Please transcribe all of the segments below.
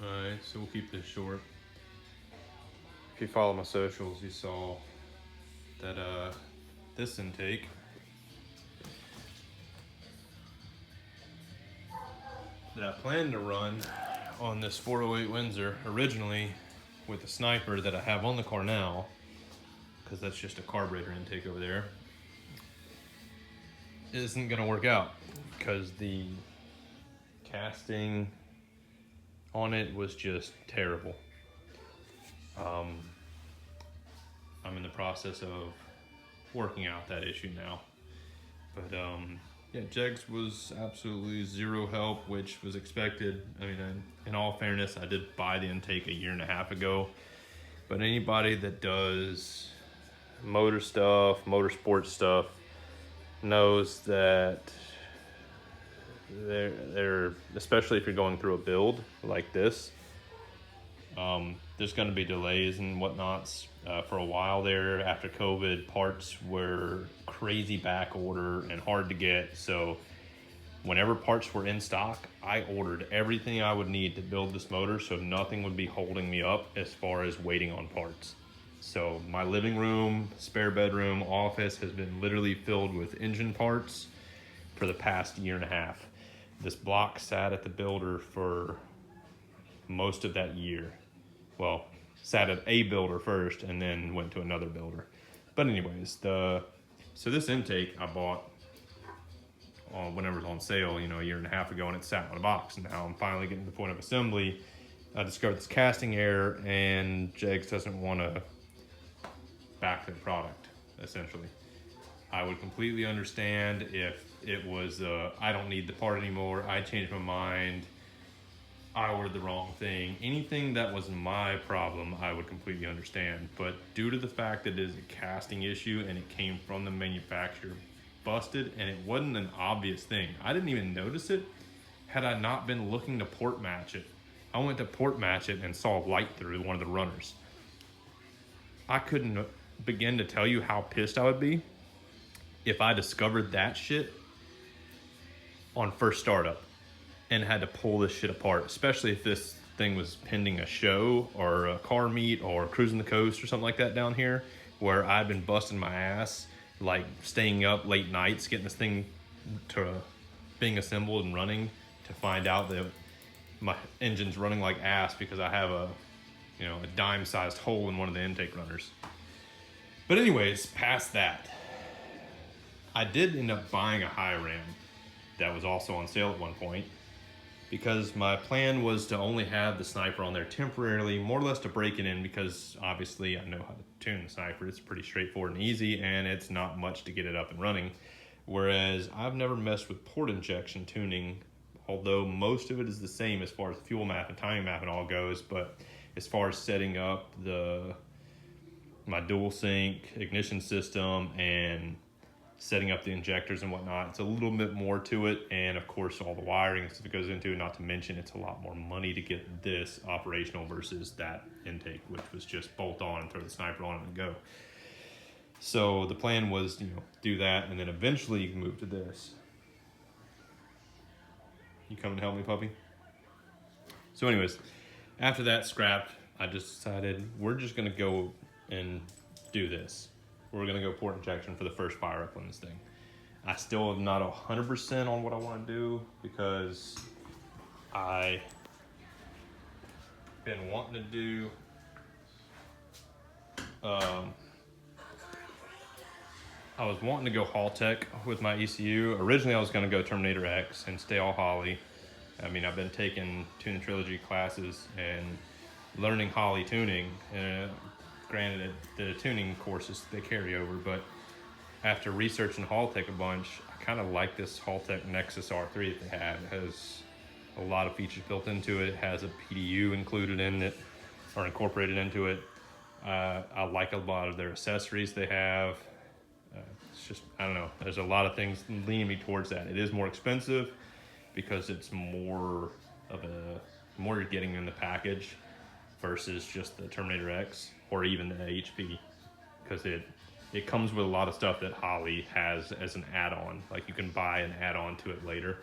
Alright, so we'll keep this short. If you follow my socials, you saw that this intake that I planned to run on this 408 Windsor originally with the sniper that I have on the car now, because that's just a carburetor intake over there, isn't gonna work out because the casting on it was just terrible. I'm in the process of working out that issue now. But yeah, Jegs was absolutely zero help, which was expected. I mean, in all fairness, I did buy the intake a year and a half ago. But anybody that does motor stuff, motorsport stuff, knows that they're especially if you're going through a build like this, there's going to be delays and whatnots. For a while there, after COVID, parts were crazy back order and hard to get. So whenever parts were in stock, I ordered everything I would need to build this motor, so nothing would be holding me up as far as waiting on parts. So my living room, spare bedroom, office has been literally filled with engine parts for the past year and a half. This block sat at the builder for most of that year. Well, sat at a builder first and then went to another builder. But anyways, so this intake I bought whenever it was on sale, a year and a half ago, and it sat in a box. And now I'm finally getting to the point of assembly. I discovered this casting error, and Jegs doesn't want to back their product, essentially. I would completely understand if it was, I don't need the part anymore, I changed my mind, I ordered the wrong thing. Anything that was my problem, I would completely understand. But due to the fact that it is a casting issue and it came from the manufacturer, busted, and it wasn't an obvious thing. I didn't even notice it had I not been looking to port match it. I went to port match it and saw light through one of the runners. I couldn't begin to tell you how pissed I would be if I discovered that shit on first startup and had to pull this shit apart, especially if this thing was pending a show or a car meet or cruising the coast or something like that down here, where I'd been busting my ass, like staying up late nights, getting this thing to being assembled and running, to find out that my engine's running like ass because I have a dime-sized hole in one of the intake runners. But anyways, past that, I did end up buying a Hi Ram that was also on sale at one point, because my plan was to only have the sniper on there temporarily, more or less to break it in, because obviously I know how to tune the sniper. It's pretty straightforward and easy, and it's not much to get it up and running. Whereas I've never messed with port injection tuning, although most of it is the same as far as fuel map and timing map and all goes. But as far as setting up my dual sync ignition system and setting up the injectors and whatnot, it's a little bit more to it, and of course all the wiring and stuff that goes into it, not to mention it's a lot more money to get this operational versus that intake, which was just bolt on and throw the sniper on and go. So the plan was, do that and then eventually move to this. You coming to help me, puppy? So anyways, after that scrapped, I just decided we're just gonna go and do this. We're gonna go port injection for the first fire up on this thing. I still am not 100% on what I want to do, because I been wanting to do I was wanting to go Haltech with my ECU. Originally I was going to go Terminator X and stay all Holley. I mean, I've been taking Tuning Trilogy classes and learning Holley tuning. Granted, the tuning courses, they carry over, but after researching Haltech a bunch, I kind of like this Haltech Nexus R3 that they have. It has a lot of features built into it. It has a PDU included in it, or incorporated into it. I like a lot of their accessories they have. It's just, I don't know, there's a lot of things leaning me towards that. It is more expensive because it's more you're getting in the package versus just the Terminator X or even the HP, because it comes with a lot of stuff that Holley has as an add-on. Like, you can buy an add-on to it later,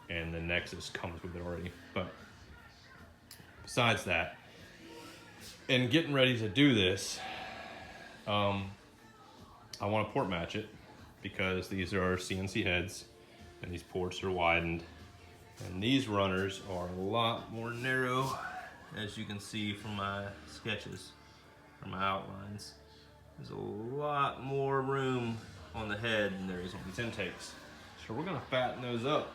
and the Nexus comes with it already. But besides that, and getting ready to do this, I want to port match it because these are our CNC heads and these ports are widened. And these runners are a lot more narrow, as you can see from my sketches, from my outlines. There's a lot more room on the head than there is on these intakes. So we're gonna fatten those up.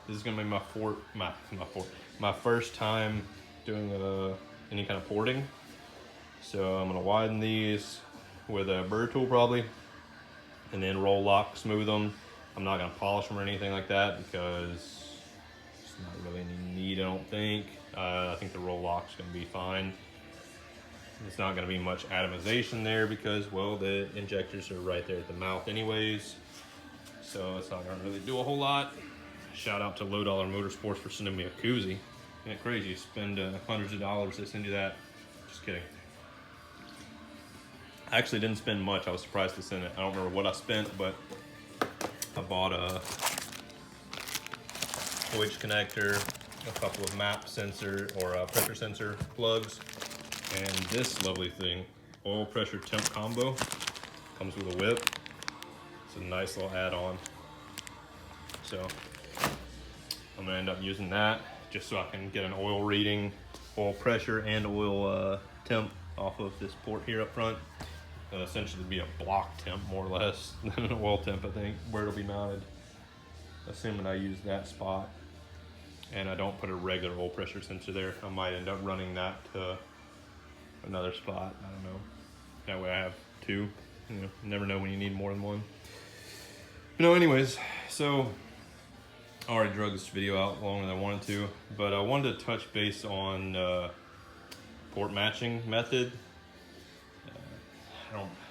This is gonna be my first time doing any kind of porting. So I'm gonna widen these with a burr tool probably, and then roll lock, smooth them. I'm not gonna polish them or anything like that because it's not really any need, I don't think. I think the roll lock's gonna be fine. It's not gonna be much atomization there because, well, the injectors are right there at the mouth anyways. So it's not gonna really do a whole lot. Shout out to Low Dollar Motorsports for sending me a koozie. Isn't it crazy? You spend hundreds of dollars, they send you that. Just kidding. I actually didn't spend much. I was surprised to send it. I don't remember what I spent, but I bought a switch connector, a couple of map sensor or pressure sensor plugs, and this lovely thing, oil pressure temp combo. Comes with a whip. It's a nice little add-on. So I'm gonna end up using that just so I can get an oil reading, oil pressure and oil temp off of this port here up front. It'll essentially be a block temp more or less than an oil temp, I think, where it'll be mounted. Assuming I use that spot and I don't put a regular oil pressure sensor there, I might end up running that to another spot. I don't know. That way I have two. You know, never know when you need more than one. But no, anyways, so I already drug this video out longer than I wanted to, but I wanted to touch base on port matching method.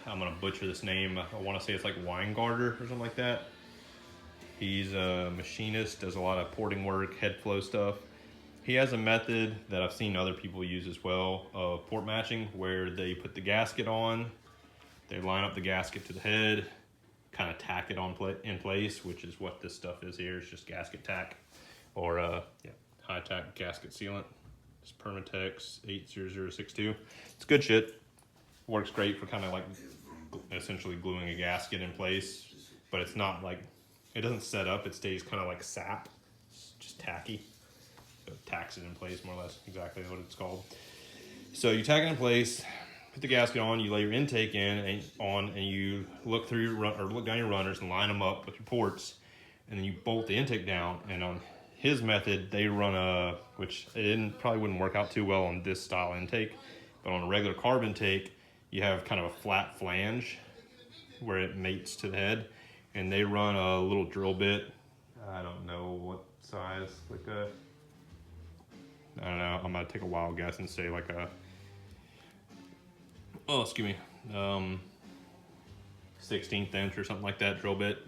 I'm gonna butcher this name. I want to say it's like Weingarter or something like that. He's a machinist, does a lot of porting work, head flow stuff. He has a method that I've seen other people use as well of port matching, where they put the gasket on, they line up the gasket to the head, kind of tack it in place, which is what this stuff is here. It's just gasket tack, or high tack gasket sealant. It's Permatex 80062. It's good shit. Works great for kind of like essentially gluing a gasket in place, but it's not like, it doesn't set up, it stays kind of like sap. It's just tacky. So it tacks it in place, more or less, exactly what it's called. So you tack it in place, put the gasket on, you lay your intake in and you look through your look down your runners and line them up with your ports, and then you bolt the intake down. And on his method, they run which it probably wouldn't work out too well on this style intake, but on a regular carb intake, you have kind of a flat flange where it mates to the head, and they run a little drill bit. I don't know what size, like I don't know, I'm gonna take a wild guess and say like a, 16th inch or something like that drill bit.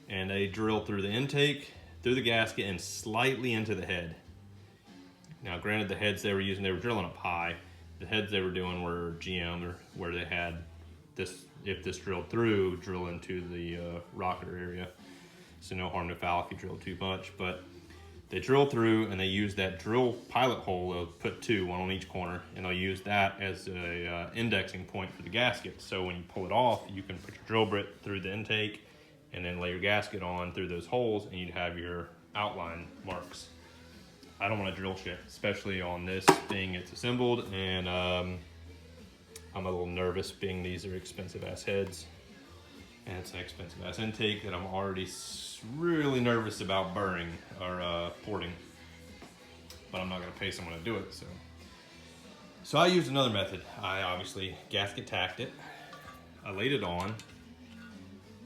And they drill through the intake, through the gasket, and slightly into the head. Now granted, the heads they were using, they were drilling up high. The heads they were doing were GM, or where they had this, if this drilled through, drill into the rocker area. So no harm, no foul if you drill too much, but they drill through and they use that drill pilot hole. They'll put two, one on each corner, and they'll use that as a indexing point for the gasket. So when you pull it off, you can put your drill bit through the intake and then lay your gasket on through those holes, and you'd have your outline marks. I don't want to drill shit, especially on this being it's assembled, and I'm a little nervous being these are expensive ass heads and it's an expensive ass intake that I'm already really nervous about burring or porting, but I'm not gonna pay someone to do it. So I used another method. I obviously gasket tacked it, I laid it on,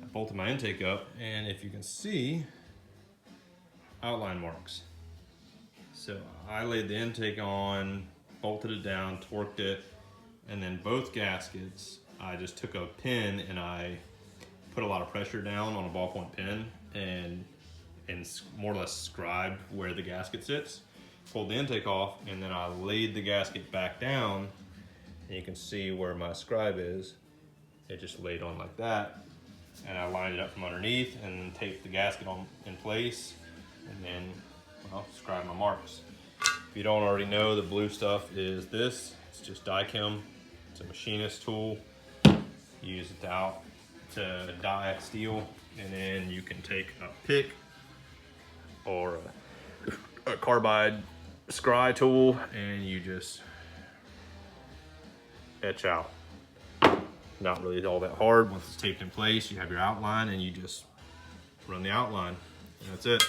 I bolted my intake up, and if you can see, outline marks. So I laid the intake on, bolted it down, torqued it, and then both gaskets, I just took a pin and I put a lot of pressure down on a ballpoint pen and more or less scribed where the gasket sits. Pulled the intake off, and then I laid the gasket back down, and you can see where my scribe is. It just laid on like that, and I lined it up from underneath and taped the gasket on in place, and then, well, scribe my marks. If you don't already know, the blue stuff is this. It's just die chem. It's a machinist tool. You use it out to die steel, and then you can take a pick or a carbide scry tool and you just etch out. Not really all that hard. Once it's taped in place, you have your outline and you just run the outline, and that's it.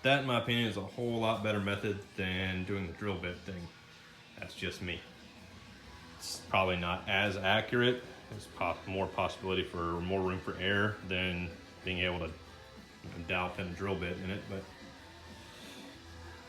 That, in my opinion, is a whole lot better method than doing the drill bit thing. That's just me. It's probably not as accurate. There's more possibility for more room for error than being able to dowel pin a drill bit in it, but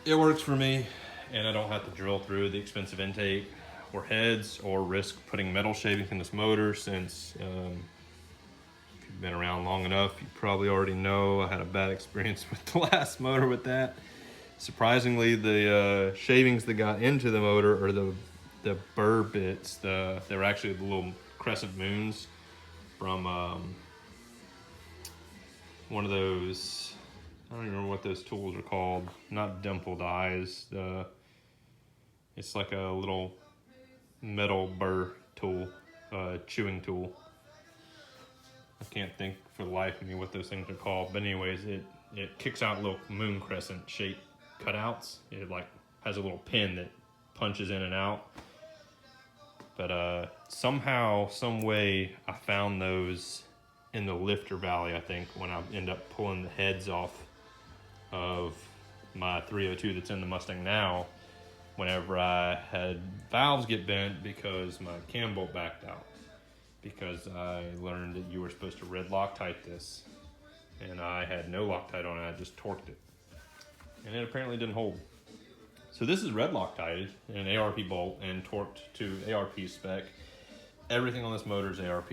it works for me, and I don't have to drill through the expensive intake or heads or risk putting metal shavings in this motor, since if you've been around long enough, you probably already know I had a bad experience with the last motor with that. Surprisingly, the shavings that got into the motor, or the burr bits, they were actually the little crescent moons from one of those, I don't even remember what those tools are called. Not dimpled eyes. It's like a little metal burr tool, chewing tool. I can't think for the life of me what those things are called. But anyways, it kicks out little moon crescent shaped cutouts. It like has a little pin that punches in and out. But somehow, some way, I found those in the lifter valley, I think, when I end up pulling the heads off of my 302 that's in the Mustang now, whenever I had valves get bent because my cam bolt backed out. Because I learned that you were supposed to red Loctite this, and I had no Loctite on it, I just torqued it. And it apparently didn't hold. So this is red Loctited in an ARP bolt and torqued to ARP spec. Everything on this motor is ARP.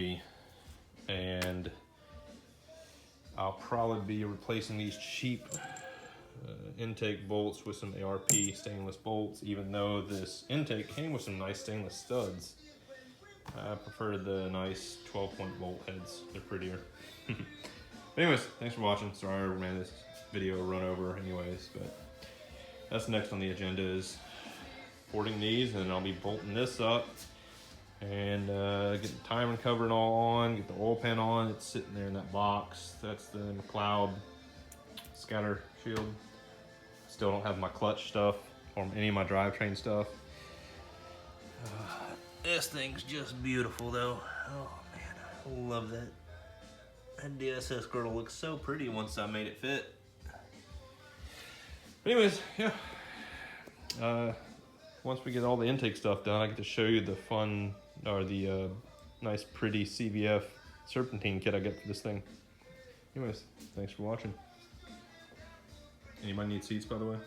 And I'll probably be replacing these cheap intake bolts with some ARP stainless bolts, even though this intake came with some nice stainless studs. I prefer the nice 12-point bolt heads. They're prettier. Anyways, thanks for watching. Sorry I ran this video run over anyways, but that's next on the agenda, is porting these, and then I'll be bolting this up and get the timing cover and all on, get the oil pan on. It's sitting there in that box. That's the McLeod scatter shield. Still don't have my clutch stuff or any of my drivetrain stuff. This thing's just beautiful though. Oh man, I love that. That DSS girdle looks so pretty once I made it fit. But anyways, yeah. Once we get all the intake stuff done, I get to show you the fun, or the nice pretty CVF serpentine kit I get for this thing. Anyways, thanks for watching. Anybody need seats, by the way?